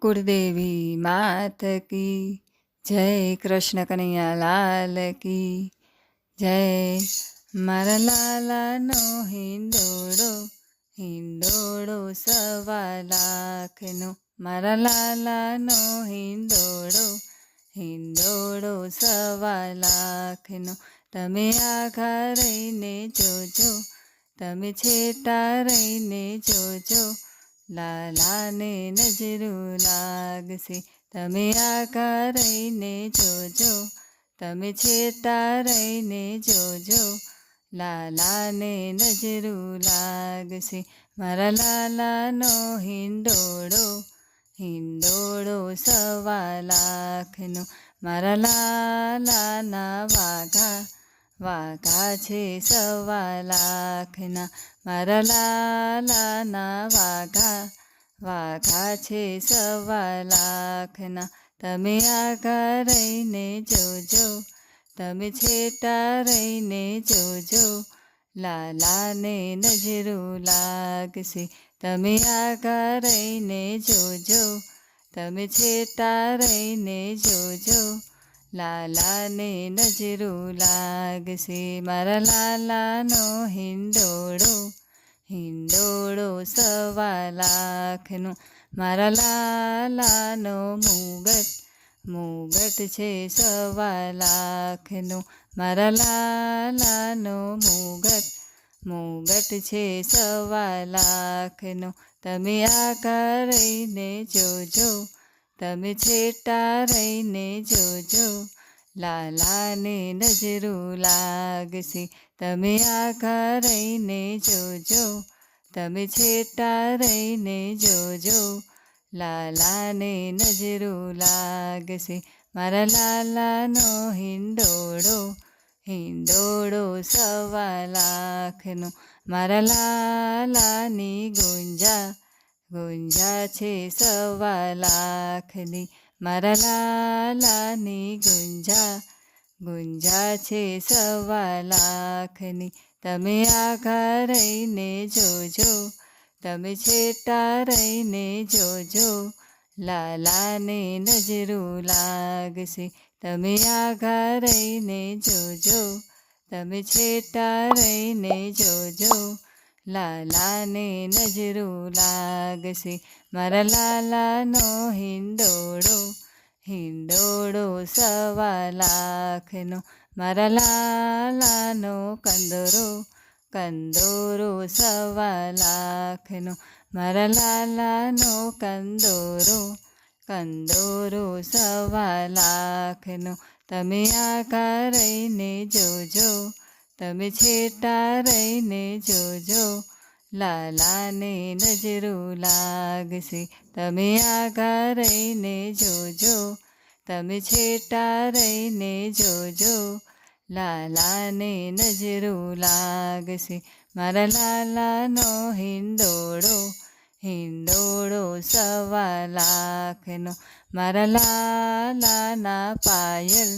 कुलदेवी मात की जय। कृष्ण कन्हैया लाल की जय। मारा लालानो हिंडोळो हिंडोळो सवा लाखनो। मारा लालानो हिंडोळो हिंडोळो सवा लाखनो। તમે આઘા રહીને જોજો, તમે છેટા રહીને જોજો, લાલાને નજરું લાગશે। તમે આઘા રહીને જોજો, તમે છેટા રહીને જોજો, લાલાને નજરું લાગશે। મારા લાલાનો હિંડોળો હિંડોળો સવા લાખનો। મારા લાલાના વાઘા વાઘા છે સવા લાખના। મારા લાલાના વાઘા વાઘા છે સવા લાખના। તમે આઘા રહીને જોજો, તમે છેટા રહીને જોજો, લાલાને નજરું લાગશે। તમે આઘા રહીને જોજો, તમે છેટા રહીને જોજો, લાલાને નજરું લાગશે। મારા લાલાનો હિંડોળો હિંડોળો સવા લાખનો। મારા લાલાનો મુગટ મુગટ છે સવા લાખનો। મારા લાલાનો મુગટ મુગટ છે સવા લાખનો। તમે આઘા રહીને જોજો, તમે છેટા રહીને જોજો, લાલાને નજરું લાગશે। તમે આઘા રહીને જોજો, તમે છેટા રહીને જોજો, લાલાને નજરું લાગશે। મારા લાલાનો હિંડોળો હિંડોળો સવા લાખનો। મારા લાલાની ગુંજા ગુંજા છે સવા લાખની। મારા લાલાની ગુંજા ગુંજા છે સવા લાખની। તમે આઘા રહીને જોજો, તમે છેટા રહીને જોજો, લાલાને નજરું લાગશે। તમે આઘા રહીને જોજો, તમે છેટા રહીને જોજો, લાલાને નજરું લાગશે। મારા લાલાનો હિંડોળો હિંડોળો સવા લાખનો। મારા લાલાનો કંદોરો કંદોરો સવા લાખનો। મારા લાલાનો કંદોરો કંદોરો સવા લાખનો। તમે આઘા રહીને જોજો, તમે છેટા રહીને જોજો, લાલાને નજરું લાગશે। તમે આઘા રહીને જોજો, તમે છેટા રહીને જોજો, લાલાને નજરું લાગશે। મારા લાલાનો હિંડોળો હિંડોળો સવા લાખનો। મારા લાલાના પાયલ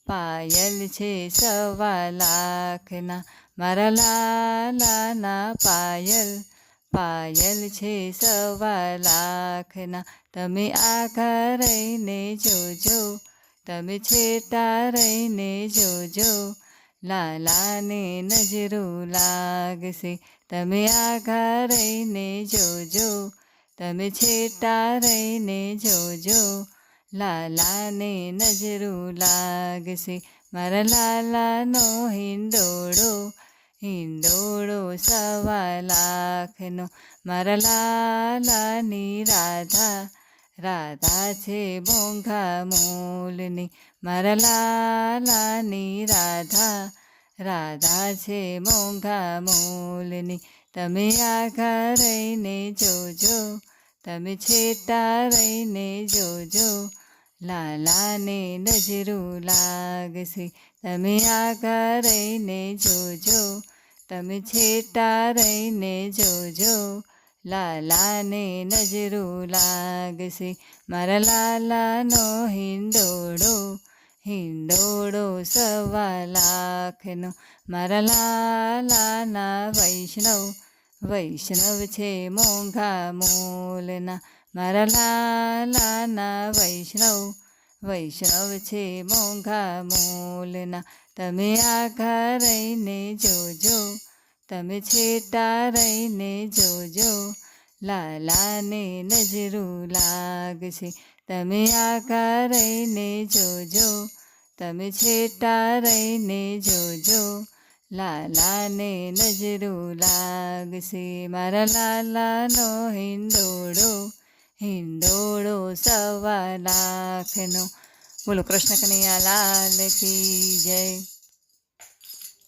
પાયલ છે સવા લાખના। મારા લાલાના પાયલ પાયલ છે સવા લાખના। તમે આઘા રહીને જોજો, તમે છેટા રહીને જોજો, લાલાને નજરું લાગશે। તમે આઘા રહીને જોજો, તમે છેટા રહીને જોજો, લાલાને નજરું લાગશે। મારા લાલાનો હિંડોળો હિંડોળો સવા લાખનો। મારા લાલાની રાધા રાધા છે મોંઘા મોલની। મારા લાલાની રાધા રાધા છે મોંઘા મોલની। તમે આઘા રહીને જોજો, તમે છેટા રહીને જોજો, લાલાને નજરું લાગશે। તમે આઘા રહીને જોજો, તમે છેટા રહીને જોજો, લાલાને નજરું લાગશે। મારા લાલાનો હિંડોળો હિંડોળો સવા લાખનો। મારા લાલાના વૈષ્ણવ વૈષ્ણવ છે મોંઘા મોલના। મારા લાલાના વૈષ્ણવ છે મોંઘા મોલના. તમે આઘા રહીને જોજો, તમે છેટા રહીને જોજો, લાલાને નજરું લાગશે. તમે આઘા રહીને જોજો, તમે છેટા રહીને જોજો, લાલાને નજરું લાગશે. મારા લાલાનો હિંડોળો 1.25 લાખનો. બોલો કૃષ્ણ કનૈયા લાલ કી જય.